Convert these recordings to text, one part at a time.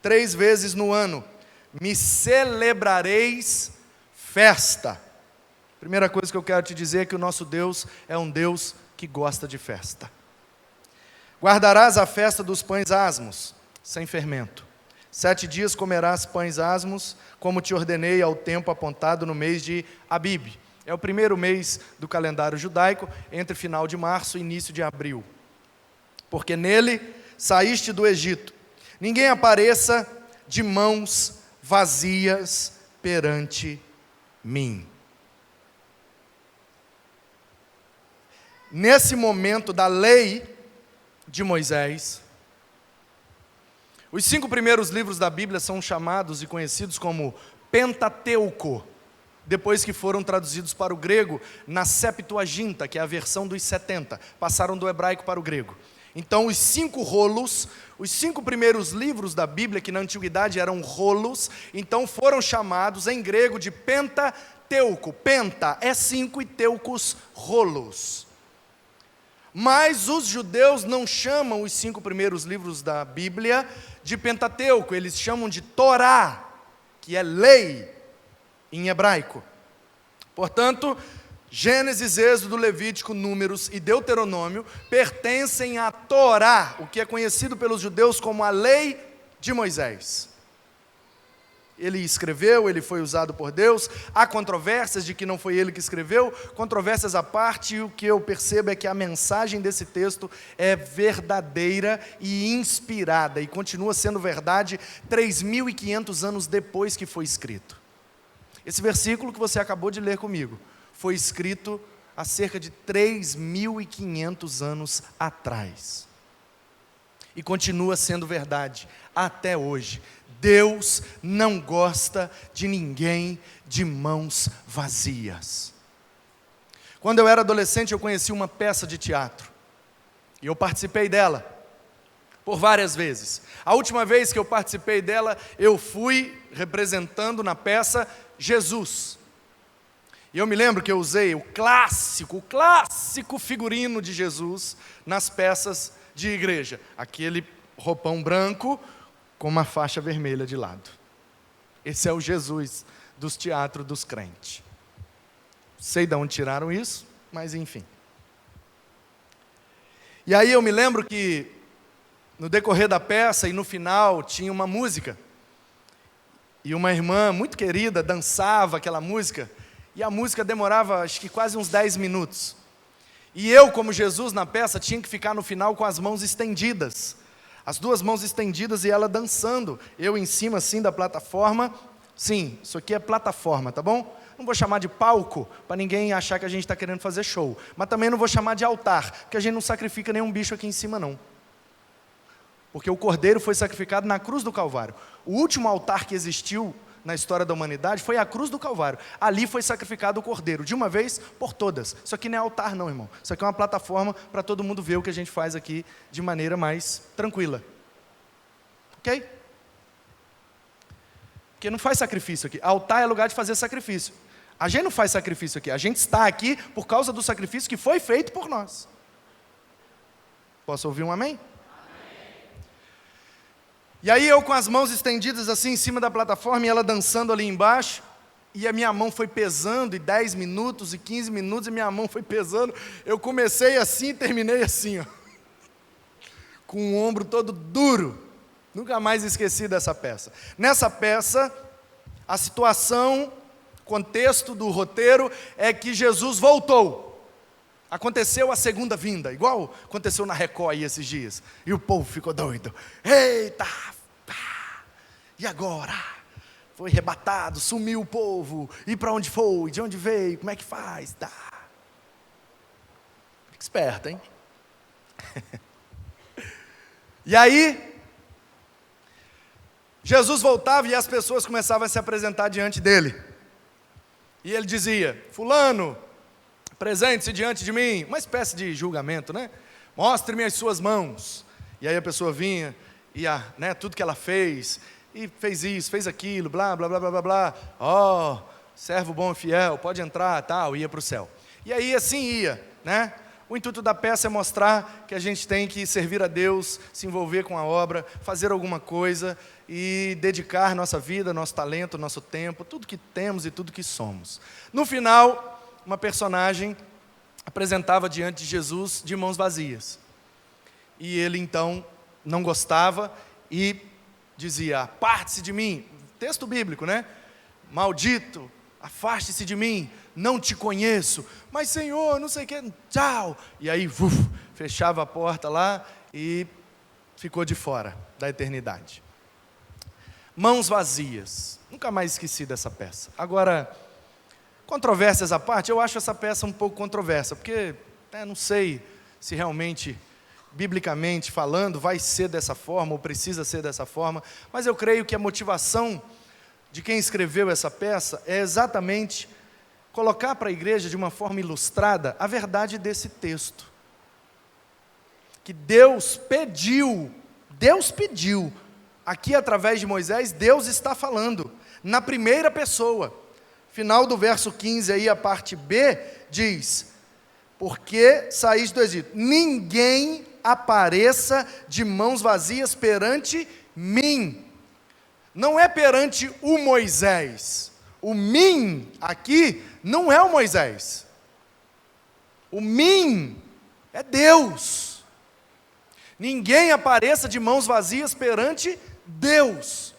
Três vezes no ano me celebrareis festa. Primeira coisa que eu quero te dizer é que o nosso Deus é um Deus que gosta de festa. Guardarás a festa dos pães asmos, sem fermento. 7 dias comerás pães asmos, como te ordenei ao tempo apontado no mês de Abib. É o primeiro mês do calendário judaico, entre final de março e início de abril. Porque nele saíste do Egito. Ninguém apareça de mãos vazias perante mim. Nesse momento da lei de Moisés, os 5 primeiros livros da Bíblia são chamados e conhecidos como Pentateuco, depois que foram traduzidos para o grego na Septuaginta, que é a versão dos 70, passaram do hebraico para o grego. Então os 5 rolos, os 5 primeiros livros da Bíblia, que na antiguidade eram rolos, então foram chamados em grego de Pentateuco. Penta é 5 e teucos, rolos. Mas os judeus não chamam os 5 primeiros livros da Bíblia de Pentateuco, eles chamam de Torá, que é lei em hebraico. Portanto, Gênesis, Êxodo, Levítico, Números e Deuteronômio pertencem à Torá, o que é conhecido pelos judeus como a lei de Moisés. Ele escreveu, ele foi usado por Deus. Há controvérsias de que não foi ele que escreveu, controvérsias à parte, e o que eu percebo é que a mensagem desse texto é verdadeira e inspirada, e continua sendo verdade 3.500 anos depois que foi escrito. Esse versículo que você acabou de ler comigo, foi escrito há cerca de 3.500 anos atrás. E continua sendo verdade até hoje. Deus não gosta de ninguém de mãos vazias. Quando eu era adolescente, eu conheci uma peça de teatro. E eu participei dela por várias vezes. A última vez que eu participei dela, eu fui representando na peça Jesus. E eu me lembro que eu usei o clássico figurino de Jesus nas peças de igreja. Aquele roupão branco com uma faixa vermelha de lado. Esse é o Jesus dos teatros dos crentes. Sei de onde tiraram isso, mas enfim. E aí eu me lembro que no decorrer da peça e no final tinha uma música. E uma irmã muito querida dançava aquela música. E a música demorava acho que quase uns 10 minutos. E eu, como Jesus na peça, tinha que ficar no final com as mãos estendidas. As 2 mãos estendidas e ela dançando. Eu em cima assim da plataforma. Sim, isso aqui é plataforma, tá bom? Não vou chamar de palco, para ninguém achar que a gente está querendo fazer show. Mas também não vou chamar de altar, porque a gente não sacrifica nenhum bicho aqui em cima não. Porque o Cordeiro foi sacrificado na cruz do Calvário. O último altar que existiu na história da humanidade foi a cruz do Calvário. Ali foi sacrificado o Cordeiro, de uma vez por todas. Isso aqui não é altar não, irmão. Isso aqui é uma plataforma para todo mundo ver o que a gente faz aqui de maneira mais tranquila. Ok? Porque não faz sacrifício aqui. Altar é lugar de fazer sacrifício. A gente não faz sacrifício aqui. A gente está aqui por causa do sacrifício que foi feito por nós. Posso ouvir um amém? E aí eu com as mãos estendidas assim em cima da plataforma e ela dançando ali embaixo, e a minha mão foi pesando, e 10 minutos, e 15 minutos, e minha mão foi pesando, eu comecei assim e terminei assim, ó, com o ombro todo duro. Nunca mais esqueci dessa peça. Nessa peça, a situação, contexto do roteiro, é que Jesus voltou. Aconteceu a segunda vinda, igual aconteceu na Record aí esses dias. E o povo ficou doido. Eita! E agora? Foi arrebatado, sumiu o povo. E para onde foi? De onde veio? Como é que faz? Tá. Fica esperto, hein? E aí, Jesus voltava e as pessoas começavam a se apresentar diante dele. E ele dizia: fulano, apresente-se diante de mim. Uma espécie de julgamento, né? Mostre-me as suas mãos. E aí a pessoa vinha, e tudo que ela fez, e fez isso, fez aquilo, blá, blá, blá, blá, blá, blá. servo bom e fiel, pode entrar, tal, ia para o céu. E aí assim ia, né? O intuito da peça é mostrar que a gente tem que servir a Deus, se envolver com a obra, fazer alguma coisa e dedicar nossa vida, nosso talento, nosso tempo, tudo que temos e tudo que somos. No final, uma personagem apresentava diante de Jesus de mãos vazias. E ele então não gostava e dizia: aparte-se de mim, texto bíblico, né? Maldito, afaste-se de mim, não te conheço, mas Senhor, não sei o que, tchau. E aí, fechava a porta lá e ficou de fora da eternidade. Mãos vazias, nunca mais esqueci dessa peça. Agora, controvérsias à parte, eu acho essa peça um pouco controversa, porque não sei se realmente, biblicamente falando, vai ser dessa forma, ou precisa ser dessa forma, mas eu creio que a motivação de quem escreveu essa peça é exatamente colocar para a igreja de uma forma ilustrada a verdade desse texto. Que Deus pediu, aqui através de Moisés, Deus está falando, na primeira pessoa. Final do verso 15 aí, a parte B, diz: porque saís do Egito, ninguém apareça de mãos vazias perante mim. Não é perante o Moisés. O mim aqui não é o Moisés. O mim é Deus. Ninguém apareça de mãos vazias perante Deus.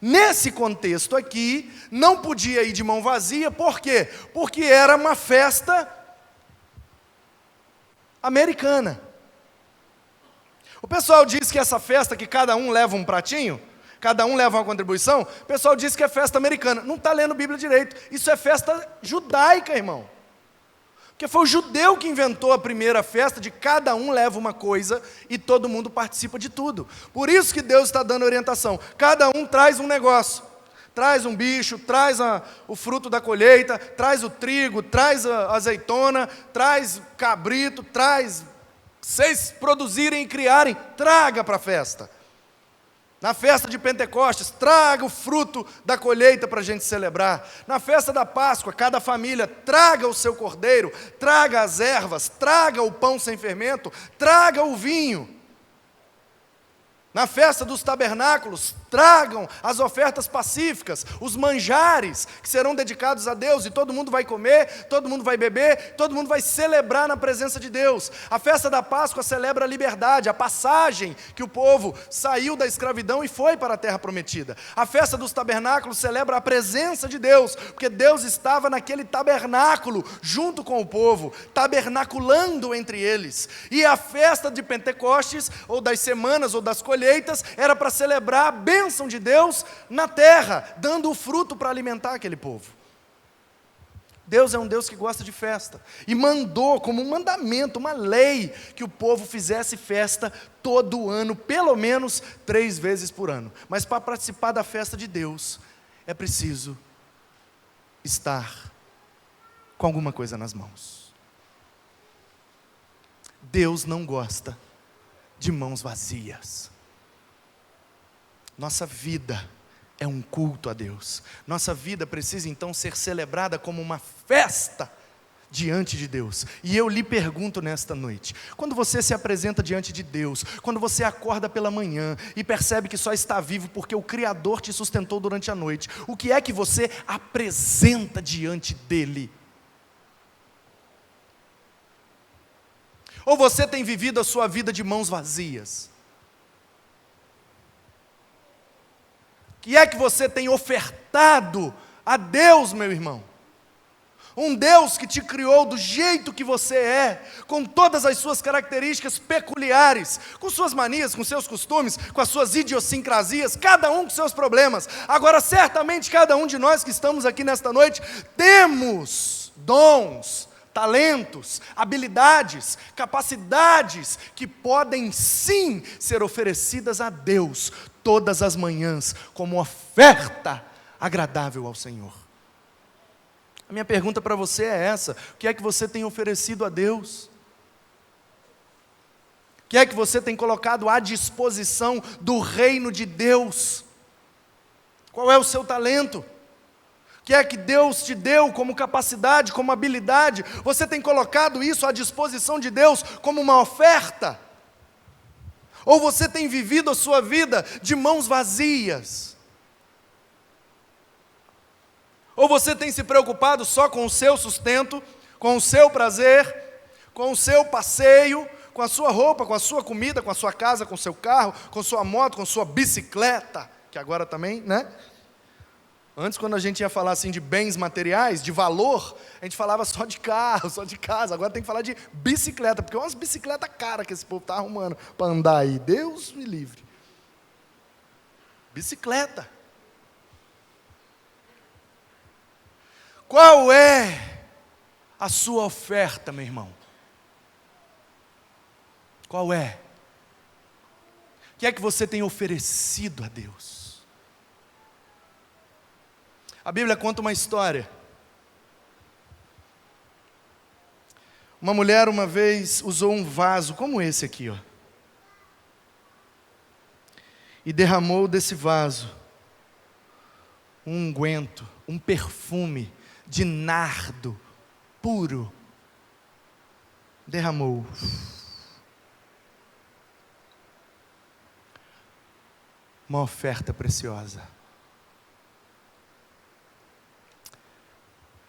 Nesse contexto aqui, não podia ir de mão vazia, por quê? Porque era uma festa americana. O pessoal diz que essa festa que cada um leva um pratinho, cada um leva uma contribuição, o pessoal diz que é festa americana. Não está lendo a Bíblia direito. Isso é festa judaica, irmão. Porque foi o judeu que inventou a primeira festa de cada um leva uma coisa e todo mundo participa de tudo. Por isso que Deus está dando orientação. Cada um traz um negócio. Traz um bicho, traz o fruto da colheita, traz o trigo, traz a azeitona, traz cabrito, traz... Vocês produzirem e criarem, traga para a festa. Na festa de Pentecostes, traga o fruto da colheita para a gente celebrar. Na festa da Páscoa, cada família traga o seu cordeiro, traga as ervas, traga o pão sem fermento, traga o vinho. Na festa dos tabernáculos, tragam as ofertas pacíficas, os manjares que serão dedicados a Deus, e todo mundo vai comer, todo mundo vai beber, todo mundo vai celebrar na presença de Deus. A festa da Páscoa celebra a liberdade, a passagem que o povo saiu da escravidão e foi para a terra prometida. A festa dos tabernáculos celebra a presença de Deus, porque Deus estava naquele tabernáculo junto com o povo, tabernaculando entre eles. E a festa de Pentecostes, ou das semanas, ou das colheitas, era para celebrar a bênção de Deus na terra, dando o fruto para alimentar aquele povo. Deus é um Deus que gosta de festa, e mandou como um mandamento, uma lei, que o povo fizesse festa todo ano, pelo menos 3 vezes por ano. Mas para participar da festa de Deus, é preciso estar com alguma coisa nas mãos. Deus não gosta de mãos vazias. Nossa vida é um culto a Deus. Nossa vida precisa então ser celebrada como uma festa diante de Deus. E eu lhe pergunto nesta noite, quando você se apresenta diante de Deus, quando você acorda pela manhã e percebe que só está vivo porque o Criador te sustentou durante a noite, o que é que você apresenta diante dEle? Ou você tem vivido a sua vida de mãos vazias? O que é que você tem ofertado a Deus, meu irmão? Um Deus que te criou do jeito que você é, com todas as suas características peculiares, com suas manias, com seus costumes, com as suas idiosincrasias, cada um com seus problemas. Agora, certamente, cada um de nós que estamos aqui nesta noite, temos dons, talentos, habilidades, capacidades que podem sim ser oferecidas a Deus todas as manhãs como oferta agradável ao Senhor. A minha pergunta para você é essa: o que é que você tem oferecido a Deus? O que é que você tem colocado à disposição do reino de Deus? Qual é o seu talento? que é que Deus te deu como capacidade, como habilidade, você tem colocado isso à disposição de Deus como uma oferta? Ou você tem vivido a sua vida de mãos vazias? Ou você tem se preocupado só com o seu sustento, com o seu prazer, com o seu passeio, com a sua roupa, com a sua comida, com a sua casa, com o seu carro, com a sua moto, com a sua bicicleta, que agora também, né? Antes, quando a gente ia falar assim de bens materiais, de valor, a gente falava só de carro, só de casa. Agora tem que falar de bicicleta, porque é umas bicicletas caras que esse povo está arrumando para andar aí. Deus me livre. Bicicleta. Qual é a sua oferta, meu irmão? Qual é? O que é que você tem oferecido a Deus? A Bíblia conta uma história. Uma mulher uma vez usou um vaso como esse aqui, ó, e derramou desse vaso um unguento, um perfume de nardo puro. Derramou. Uma oferta preciosa.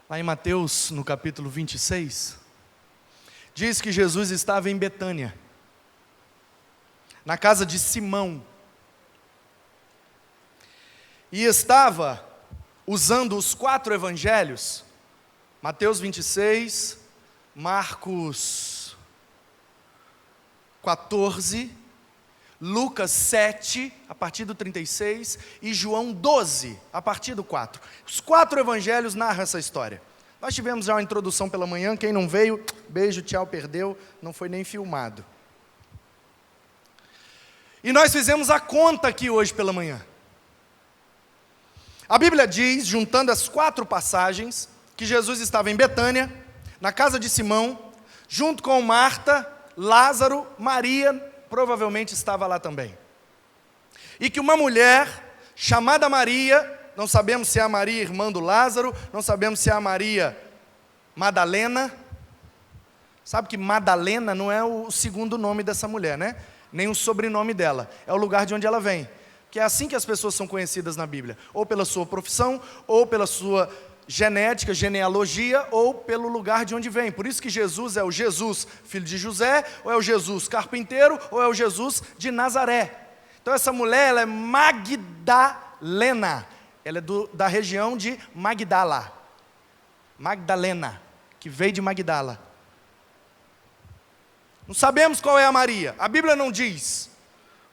Lá em Mateus, no capítulo 26, diz que Jesus estava em Betânia, na casa de Simão, e estava usando os 4 evangelhos, Mateus 26, Marcos 14, Lucas 7, a partir do 36, e João 12, a partir do 4. Os 4 evangelhos narram essa história. Nós tivemos já uma introdução pela manhã, quem não veio, beijo, tchau, perdeu, não foi nem filmado. E nós fizemos a conta aqui hoje pela manhã. A Bíblia diz, juntando as 4 passagens, que Jesus estava em Betânia, na casa de Simão, junto com Marta, Lázaro, Maria, provavelmente estava lá também. E que uma mulher chamada Maria, não sabemos se é a Maria irmã do Lázaro, não sabemos se é a Maria Madalena. Sabe que Madalena não é o segundo nome dessa mulher, né? Nem o sobrenome dela, é o lugar de onde ela vem. Que é assim que as pessoas são conhecidas na Bíblia, ou pela sua profissão, ou pela sua genética, genealogia, ou pelo lugar de onde vem. Por isso que Jesus é o Jesus, filho de José, ou é o Jesus carpinteiro, ou é o Jesus de Nazaré. Então essa mulher, ela é Magdalena, ela é da região de Magdala, Magdalena, que veio de Magdala. Não sabemos qual é a Maria, a Bíblia não diz.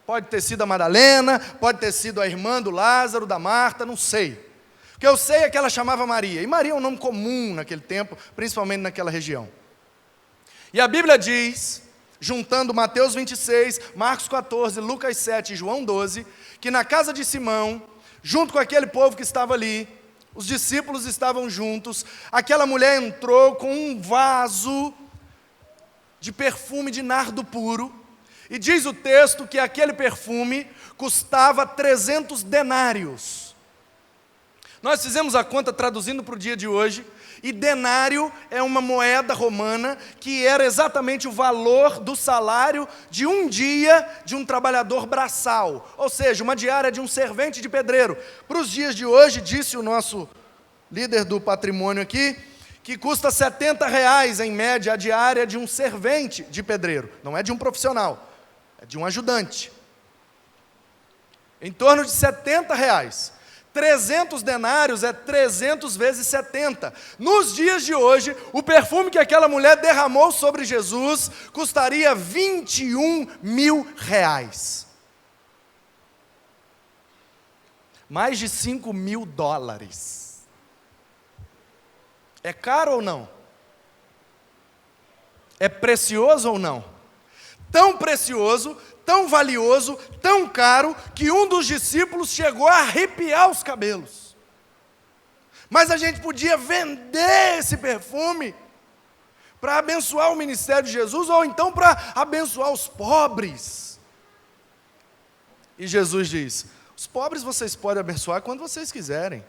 Pode ter sido a Madalena, pode ter sido a irmã do Lázaro, da Marta, não sei. O que eu sei é que ela chamava Maria, e Maria é um nome comum naquele tempo, principalmente naquela região. E a Bíblia diz, juntando Mateus 26, Marcos 14, Lucas 7 e João 12, que na casa de Simão, junto com aquele povo que estava ali, os discípulos estavam juntos, aquela mulher entrou com um vaso de perfume de nardo puro, e diz o texto que aquele perfume custava 300 denários. Nós fizemos a conta traduzindo para o dia de hoje, e denário é uma moeda romana que era exatamente o valor do salário de um dia de um trabalhador braçal, ou seja, uma diária de um servente de pedreiro. Para os dias de hoje, disse o nosso líder do patrimônio aqui, que custa R$70 em média a diária de um servente de pedreiro, não é de um profissional, é de um ajudante. Em torno de R$70. 300 denários é 300 vezes 70. Nos dias de hoje, o perfume que aquela mulher derramou sobre Jesus custaria R$21 mil. Mais de $5 mil. É caro ou não? É precioso ou não? Tão precioso, tão valioso, tão caro, que um dos discípulos chegou a arrepiar os cabelos. Mas a gente podia vender esse perfume para abençoar o ministério de Jesus, ou então para abençoar os pobres. E Jesus diz: os pobres vocês podem abençoar quando vocês quiserem.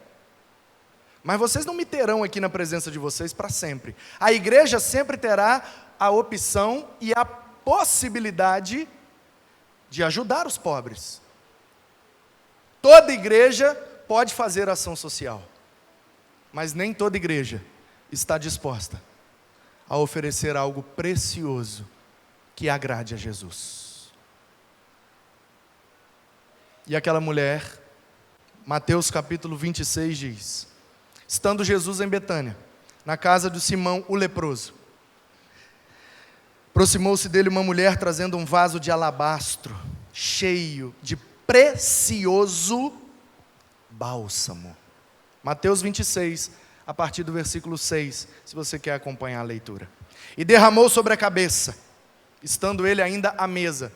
Mas vocês não me terão aqui na presença de vocês para sempre. A igreja sempre terá a opção e a possibilidade de ajudar os pobres. Toda igreja pode fazer ação social, mas nem toda igreja está disposta a oferecer algo precioso que agrade a Jesus. E aquela mulher, Mateus capítulo 26 diz: estando Jesus em Betânia, na casa de Simão o leproso, aproximou-se dele uma mulher trazendo um vaso de alabastro, cheio de precioso bálsamo. Mateus 26, a partir do versículo 6, se você quer acompanhar a leitura. E derramou sobre a cabeça, estando ele ainda à mesa.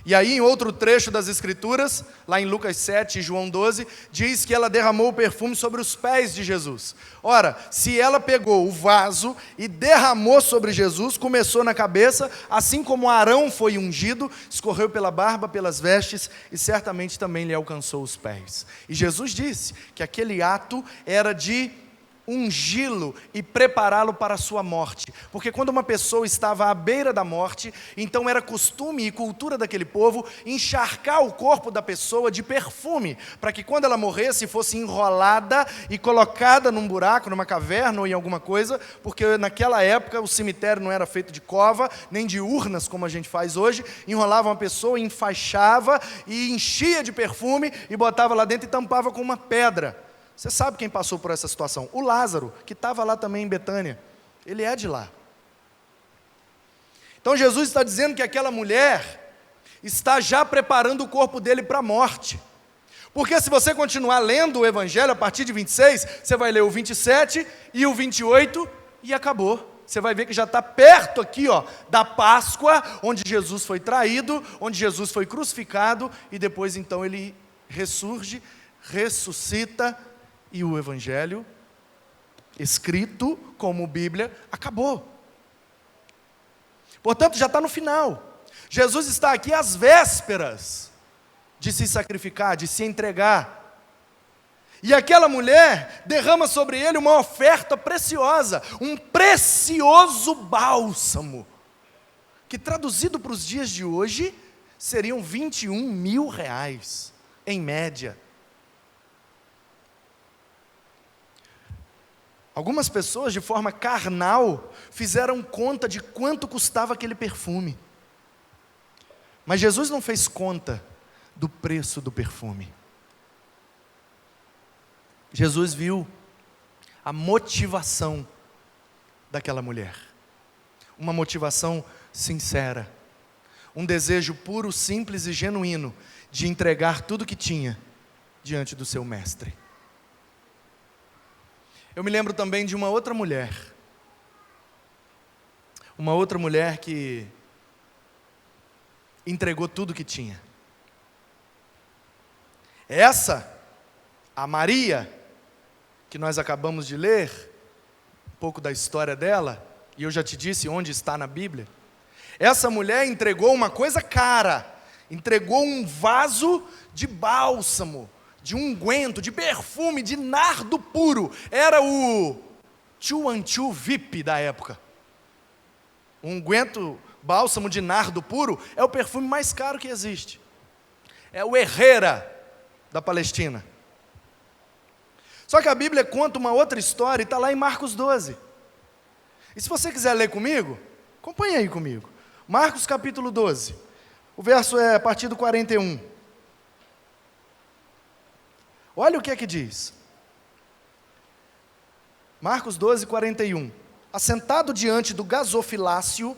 E aí, em outro trecho das Escrituras, lá em Lucas 7 e João 12, diz que ela derramou o perfume sobre os pés de Jesus. Ora, se ela pegou o vaso e derramou sobre Jesus, começou na cabeça, assim como Arão foi ungido, escorreu pela barba, pelas vestes, e certamente também lhe alcançou os pés. E Jesus disse que aquele ato era de ungí-lo e prepará-lo para a sua morte, porque quando uma pessoa estava à beira da morte, então era costume e cultura daquele povo encharcar o corpo da pessoa de perfume, para que quando ela morresse fosse enrolada e colocada num buraco, numa caverna ou em alguma coisa, porque naquela época o cemitério não era feito de cova, nem de urnas como a gente faz hoje. Enrolava uma pessoa, enfaixava e enchia de perfume e botava lá dentro e tampava com uma pedra. Você sabe quem passou por essa situação? O Lázaro, que estava lá também em Betânia. Ele é de lá. Então Jesus está dizendo que aquela mulher está já preparando o corpo dele para a morte. Porque se você continuar lendo o Evangelho, a partir de 26, você vai ler o 27 e o 28 e acabou. Você vai ver que já está perto aqui, da Páscoa, onde Jesus foi traído, onde Jesus foi crucificado, e depois então ele ressurge, ressuscita, e o Evangelho, escrito como Bíblia, acabou. Portanto, já está no final. Jesus está aqui às vésperas de se sacrificar, de se entregar. E aquela mulher derrama sobre ele uma oferta preciosa, um precioso bálsamo, que traduzido para os dias de hoje, seriam 21 mil reais, em média. Algumas pessoas, de forma carnal, fizeram conta de quanto custava aquele perfume. Mas Jesus não fez conta do preço do perfume. Jesus viu a motivação daquela mulher. Uma motivação sincera. Um desejo puro, simples e genuíno de entregar tudo que tinha diante do seu mestre. Eu me lembro também de uma outra mulher que entregou tudo que tinha. Essa, a Maria, que nós acabamos de ler, um pouco da história dela, e eu já te disse onde está na Bíblia. Essa mulher entregou uma coisa cara, entregou um vaso de bálsamo, de unguento, de perfume, de nardo puro. Era o 212 VIP da época. Um unguento, bálsamo de nardo puro, é o perfume mais caro que existe. É o Herrera da Palestina. Só que a Bíblia conta uma outra história e está lá em Marcos 12. E se você quiser ler comigo, acompanhe aí comigo. Marcos capítulo 12. O verso é a partir do 41. Olha o que é que diz. Marcos 12, 41. Assentado diante do gasofilácio.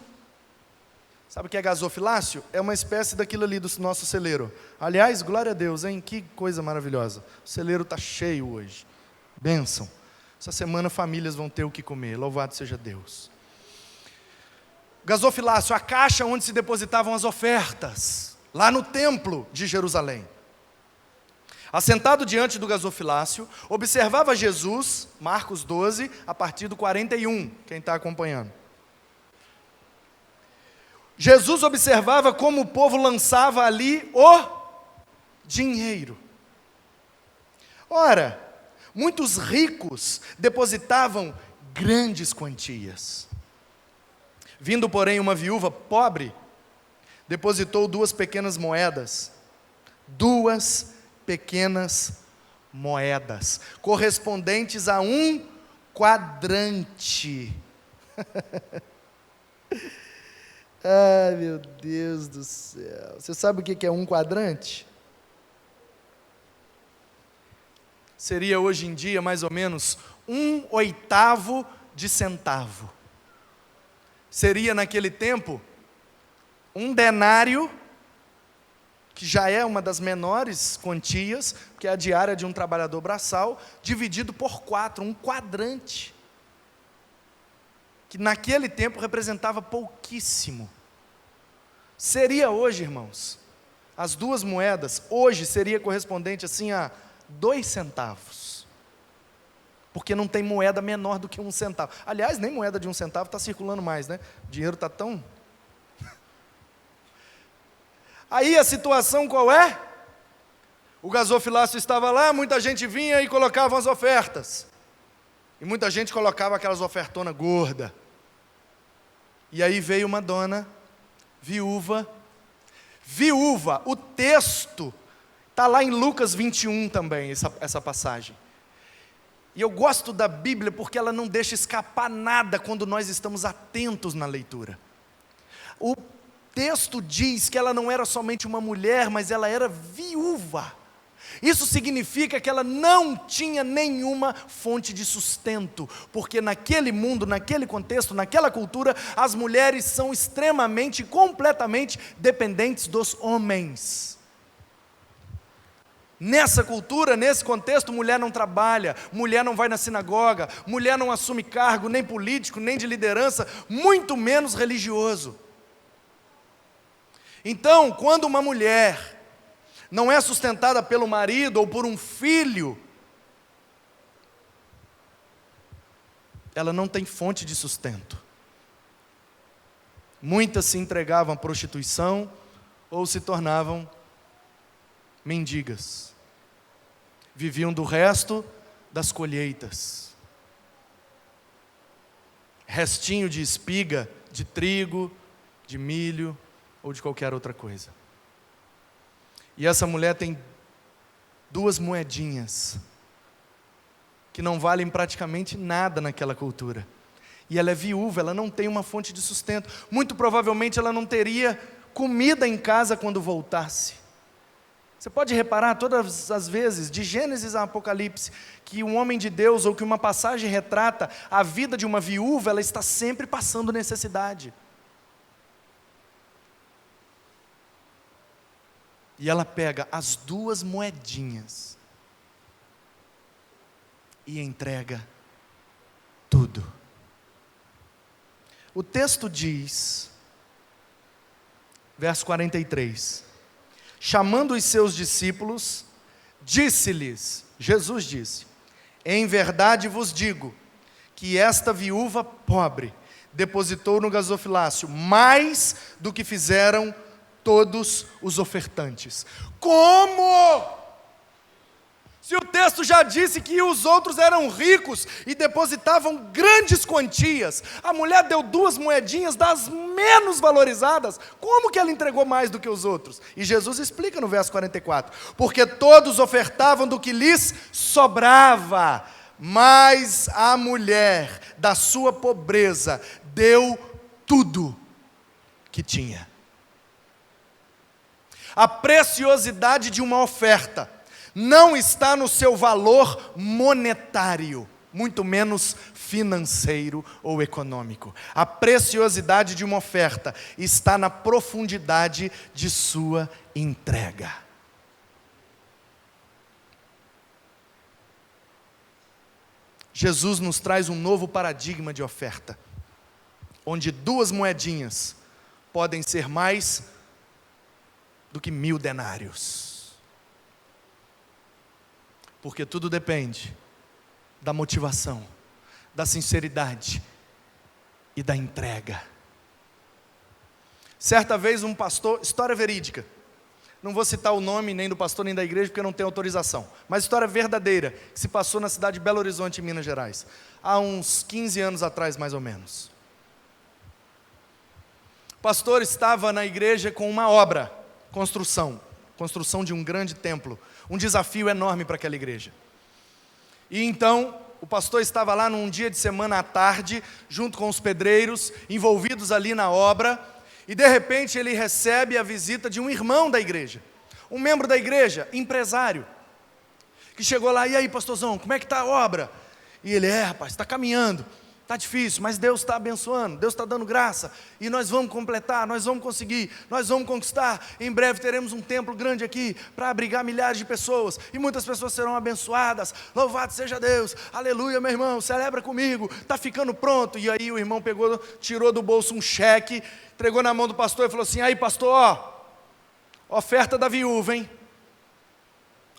Sabe o que é gasofilácio? É uma espécie daquilo ali do nosso celeiro. Aliás, glória a Deus, hein? Que coisa maravilhosa. O celeiro está cheio hoje. Bênção. Essa semana famílias vão ter o que comer. Louvado seja Deus. Gasofilácio, a caixa onde se depositavam as ofertas. Lá no templo de Jerusalém. Assentado diante do gasofilácio, observava Jesus, Marcos 12, a partir do 41, quem está acompanhando. Jesus observava como o povo lançava ali o dinheiro. Ora, Muitos ricos depositavam grandes quantias. Vindo, porém, uma viúva pobre, depositou 2 pequenas moedas. 2 pequenas moedas, correspondentes a 1 quadrante. Ai, meu Deus do céu. Você sabe o que é 1 quadrante? Seria hoje em dia mais ou menos 1/8 de centavo. Seria naquele tempo 1 denário, que já é uma das menores quantias, porque é a diária de um trabalhador braçal, dividido por 4, 1 quadrante, que naquele tempo representava pouquíssimo. Seria hoje, irmãos, as 2 moedas, hoje seria correspondente assim a 2 centavos, porque não tem moeda menor do que 1 centavo. Aliás, nem moeda de 1 centavo está circulando mais, né? O dinheiro está tão... Aí a situação qual é? O gasofilácio estava lá, muita gente vinha e colocava as ofertas. E muita gente colocava aquelas ofertonas gordas. E aí veio uma dona, viúva. Viúva, o texto está lá em Lucas 21 também, essa passagem. E eu gosto da Bíblia porque ela não deixa escapar nada quando nós estamos atentos na leitura. O texto diz que ela não era somente uma mulher, mas ela era viúva. Isso significa que ela não tinha nenhuma fonte de sustento, porque naquele mundo, naquele contexto, naquela cultura, as mulheres são extremamente, completamente dependentes dos homens. Nessa cultura, nesse contexto, mulher não trabalha, mulher não vai na sinagoga, mulher não assume cargo nem político, nem de liderança, muito menos religioso. Então, quando uma mulher não é sustentada pelo marido ou por um filho, ela não tem fonte de sustento. Muitas se entregavam à prostituição ou se tornavam mendigas. Viviam do resto das colheitas. Restinho de espiga, de trigo, de milho ou de qualquer outra coisa. E essa mulher tem 2 moedinhas, que não valem praticamente nada naquela cultura. E ela é viúva, ela não tem uma fonte de sustento. Muito provavelmente ela não teria comida em casa quando voltasse. Você pode reparar todas as vezes, de Gênesis a Apocalipse, que um homem de Deus, ou que uma passagem retrata a vida de uma viúva, ela está sempre passando necessidade. E ela pega as 2 moedinhas e entrega tudo. O texto diz, verso 43, chamando os seus discípulos, disse-lhes, Jesus disse, em verdade vos digo, que esta viúva pobre depositou no gasofilácio mais do que fizeram todos os ofertantes. Como? Se o texto já disse que os outros eram ricos e depositavam grandes quantias, a mulher deu 2 moedinhas das menos valorizadas, como que ela entregou mais do que os outros? E Jesus explica no verso 44, porque todos ofertavam do que lhes sobrava, mas a mulher, da sua pobreza, deu tudo que tinha. A preciosidade de uma oferta não está no seu valor monetário, muito menos financeiro ou econômico. A preciosidade de uma oferta está na profundidade de sua entrega. Jesus nos traz um novo paradigma de oferta, onde 2 moedinhas podem ser mais do que 1000 denários. Porque tudo depende da motivação, da sinceridade e da entrega. Certa vez um pastor, história verídica, não vou citar o nome nem do pastor nem da igreja, porque não tem autorização, mas história verdadeira, que se passou na cidade de Belo Horizonte, em Minas Gerais, há uns 15 anos atrás, mais ou menos. O pastor estava na igreja com uma obra, construção de um grande templo, um desafio enorme para aquela igreja. E então, o pastor estava lá num dia de semana à tarde, junto com os pedreiros, envolvidos ali na obra, e de repente ele recebe a visita de um irmão da igreja, um membro da igreja, empresário, que chegou lá: e aí, pastorzão, como é que está a obra? E ele: rapaz, está caminhando, está difícil, mas Deus está abençoando, Deus está dando graça, e nós vamos completar, nós vamos conseguir, nós vamos conquistar. Em breve teremos um templo grande aqui, para abrigar milhares de pessoas, e muitas pessoas serão abençoadas. Louvado seja Deus, aleluia, meu irmão, celebra comigo, está ficando pronto. E aí o irmão pegou, tirou do bolso um cheque, entregou na mão do pastor e falou assim: aí, pastor, oferta da viúva, hein?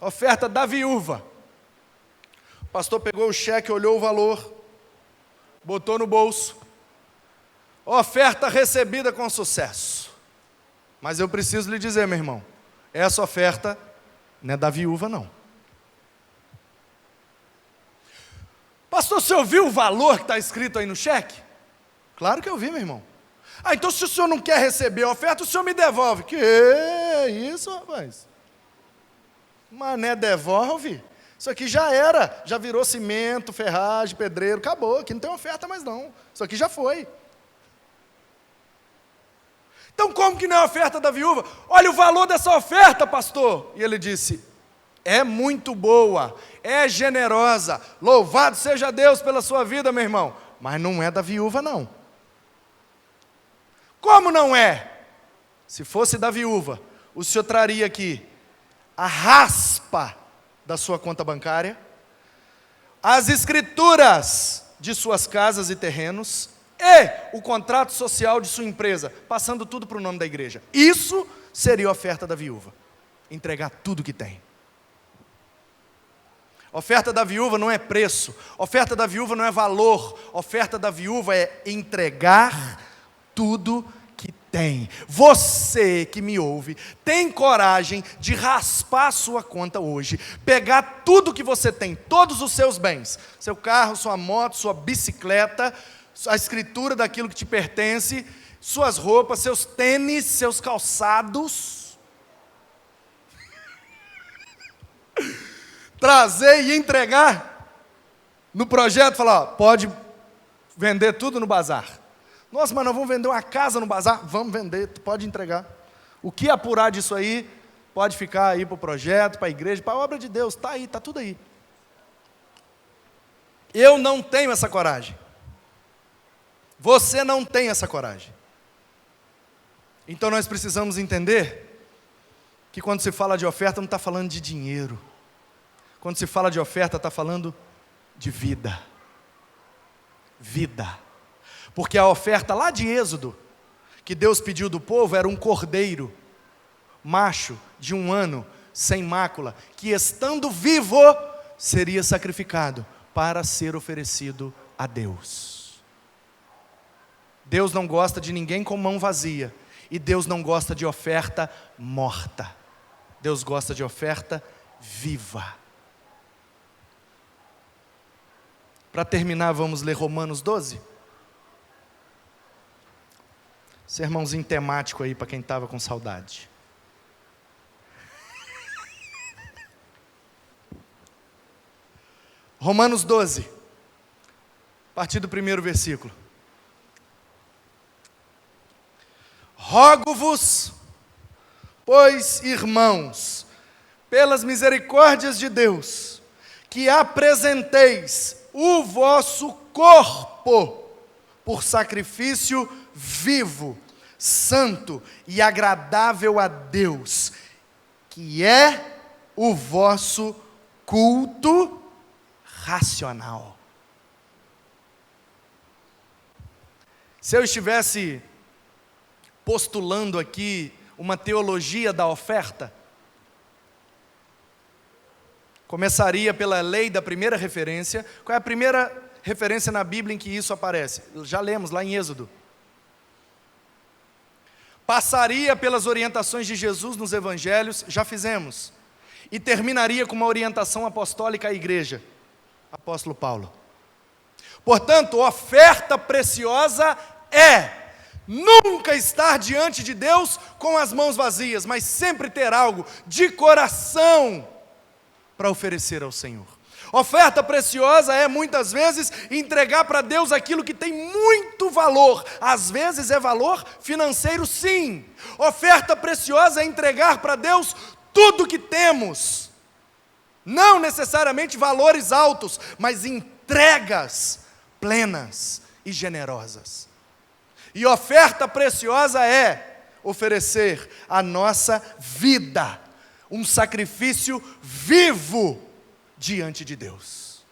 Oferta da viúva. O pastor pegou o cheque, olhou o valor, botou no bolso: oferta recebida com sucesso. Mas eu preciso lhe dizer, meu irmão, essa oferta não é da viúva, não. Pastor, você ouviu o valor que está escrito aí no cheque? Claro que eu vi, meu irmão. Então se o senhor não quer receber a oferta, o senhor me devolve. Que isso, rapaz? Mané, devolve? Isso aqui já era, já virou cimento, ferragem, pedreiro, acabou, aqui não tem oferta mais não, isso aqui já foi. Então como que não é oferta da viúva? Olha o valor dessa oferta, pastor. E ele disse: é muito boa, é generosa, louvado seja Deus pela sua vida, meu irmão, mas não é da viúva não. Como não é? Se fosse da viúva, o senhor traria aqui a raspa da sua conta bancária, as escrituras de suas casas e terrenos, e o contrato social de sua empresa, passando tudo para o nome da igreja. Isso seria a oferta da viúva, entregar tudo que tem. Oferta da viúva não é preço, oferta da viúva não é valor, oferta da viúva é entregar tudo que tem. Você que me ouve, tem coragem de raspar a sua conta hoje, pegar tudo que você tem, todos os seus bens, seu carro, sua moto, sua bicicleta, a escritura daquilo que te pertence, suas roupas, seus tênis, seus calçados, trazer e entregar no projeto, falar: pode vender tudo no bazar. Nossa, mas nós vamos vender uma casa no bazar? Vamos vender, tu pode entregar. O que apurar disso aí, pode ficar aí para o projeto, para a igreja, para a obra de Deus, está aí, está tudo aí. Eu não tenho essa coragem. Você não tem essa coragem. Então nós precisamos entender que quando se fala de oferta, não está falando de dinheiro. Quando se fala de oferta, está falando de vida. Vida. Porque a oferta lá de Êxodo, que Deus pediu do povo, era um cordeiro, macho, de 1 ano, sem mácula, que estando vivo, seria sacrificado, para ser oferecido a Deus. Deus não gosta de ninguém com mão vazia, e Deus não gosta de oferta morta. Deus gosta de oferta viva. Para terminar, vamos ler Romanos 12. Sermãozinho temático aí para quem estava com saudade. Romanos 12, a partir do 1º versículo. Rogo-vos, pois, irmãos, pelas misericórdias de Deus, que apresenteis o vosso corpo por sacrifício vivo, santo e agradável a Deus, que é o vosso culto racional. Se eu estivesse postulando aqui uma teologia da oferta, começaria pela lei da primeira referência. Qual é a primeira referência na Bíblia em que isso aparece? Já lemos lá em Êxodo. passaria pelas orientações de Jesus nos evangelhos, já fizemos, e terminaria com uma orientação apostólica à igreja, apóstolo Paulo. Portanto, oferta preciosa é nunca estar diante de Deus com as mãos vazias, mas sempre ter algo de coração para oferecer ao Senhor. Oferta preciosa é muitas vezes entregar para Deus aquilo que tem muito valor. Às vezes é valor financeiro, sim. Oferta preciosa é entregar para Deus tudo que temos. Não necessariamente valores altos, mas entregas plenas e generosas. E oferta preciosa é oferecer a nossa vida, um sacrifício vivo diante de Deus.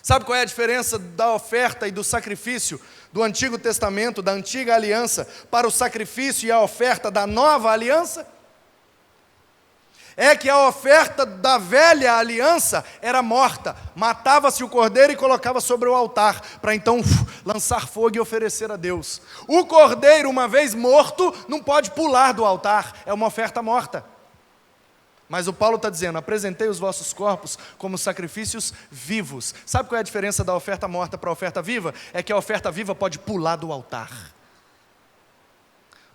Sabe qual é a diferença da oferta e do sacrifício do Antigo Testamento, da antiga aliança, para o sacrifício e a oferta da nova aliança? É que a oferta da velha aliança era morta, matava-se o cordeiro e colocava sobre o altar, para então lançar fogo e oferecer a Deus. O cordeiro, uma vez morto, não pode pular do altar, é uma oferta morta. Mas o Paulo está dizendo, apresentei os vossos corpos como sacrifícios vivos. Sabe qual é a diferença da oferta morta para a oferta viva? É que a oferta viva pode pular do altar.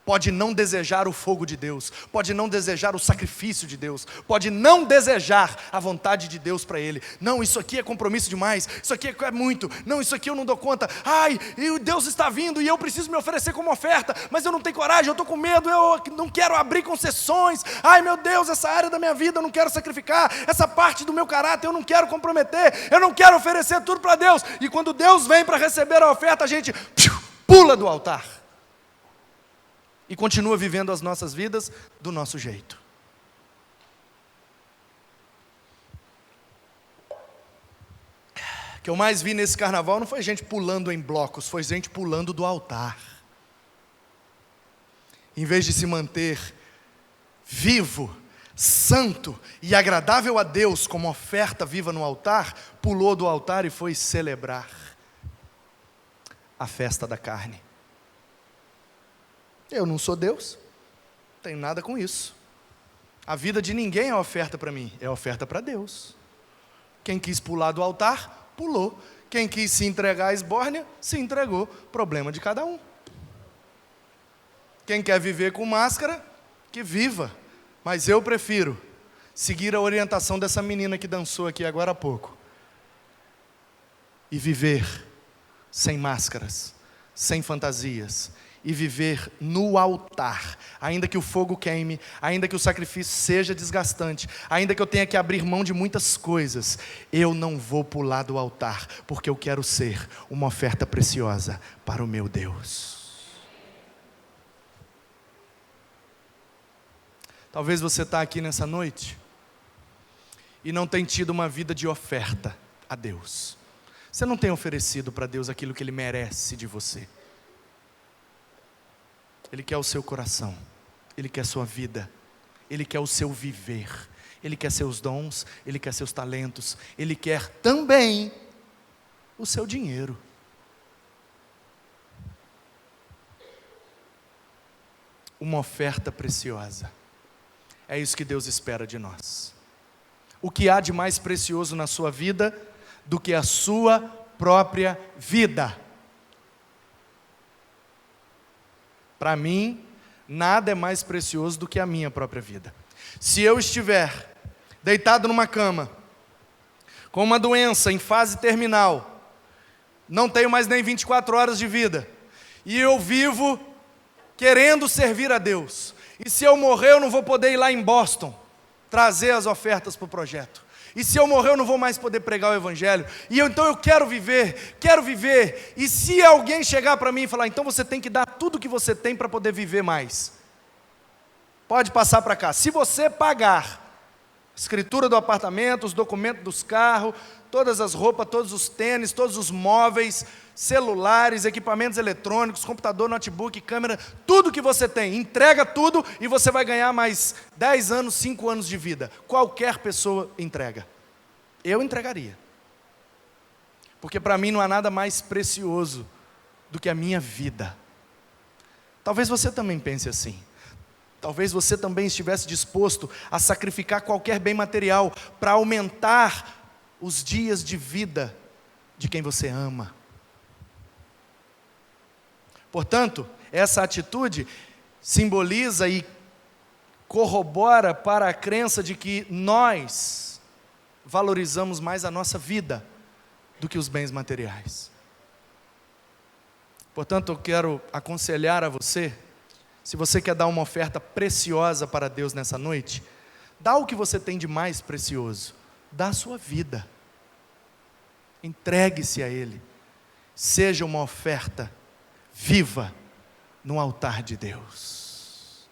Pode não desejar o fogo de Deus, pode não desejar o sacrifício de Deus, pode não desejar a vontade de Deus para ele. Não, isso aqui é compromisso demais, isso aqui é muito, não, isso aqui eu não dou conta. Ai, e Deus está vindo e eu preciso me oferecer como oferta, mas eu não tenho coragem, eu estou com medo, eu não quero abrir concessões. Ai meu Deus, essa área da minha vida eu não quero sacrificar, essa parte do meu caráter eu não quero comprometer, eu não quero oferecer tudo para Deus. E quando Deus vem para receber a oferta, a gente pula do altar e continua vivendo as nossas vidas do nosso jeito. O que eu mais vi nesse carnaval não foi gente pulando em blocos, foi gente pulando do altar. Em vez de se manter vivo, santo e agradável a Deus como oferta viva no altar, pulou do altar e foi celebrar a festa da carne. Eu não sou Deus, não tenho nada com isso. A vida de ninguém é oferta para mim, é oferta para Deus. Quem quis pular do altar, pulou. Quem quis se entregar à esbórnia, se entregou. Problema de cada um. Quem quer viver com máscara, que viva. Mas eu prefiro seguir a orientação dessa menina que dançou aqui agora há pouco. E viver sem máscaras, sem fantasias. E viver no altar, ainda que o fogo queime, ainda que o sacrifício seja desgastante, ainda que eu tenha que abrir mão de muitas coisas, eu não vou pular do altar, porque eu quero ser uma oferta preciosa para o meu Deus. Talvez você está aqui nessa noite e não tem tido uma vida de oferta a Deus. Você não tem oferecido para Deus aquilo que Ele merece de você. Ele quer o seu coração, Ele quer sua vida, Ele quer o seu viver, Ele quer seus dons, Ele quer seus talentos, Ele quer também o seu dinheiro. Uma oferta preciosa, é isso que Deus espera de nós. O que há de mais precioso na sua vida do que a sua própria vida? Para mim, nada é mais precioso do que a minha própria vida. Se eu estiver deitado numa cama, com uma doença em fase terminal, não tenho mais nem 24 horas de vida, e eu vivo querendo servir a Deus, e se eu morrer eu não vou poder ir lá em Boston, trazer as ofertas para o projeto. E se eu morrer eu não vou mais poder pregar o Evangelho. E então eu quero viver. E se alguém chegar para mim e falar, então você tem que dar tudo que você tem para poder viver mais. Pode passar para cá. Se você pagar escritura do apartamento, os documentos dos carros, todas as roupas, todos os tênis, todos os móveis, celulares, equipamentos eletrônicos, computador, notebook, câmera, tudo que você tem, entrega tudo e você vai ganhar mais 10 anos, 5 anos de vida. Qualquer pessoa entrega. Eu entregaria. Porque para mim não há nada mais precioso do que a minha vida. Talvez você também pense assim. Talvez você também estivesse disposto a sacrificar qualquer bem material para aumentar os dias de vida de quem você ama. Portanto, essa atitude simboliza e corrobora para a crença de que nós valorizamos mais a nossa vida do que os bens materiais. Portanto, eu quero aconselhar a você, se você quer dar uma oferta preciosa para Deus nessa noite, dá o que você tem de mais precioso, dá a sua vida. Entregue-se a Ele. Seja uma oferta viva no altar de Deus.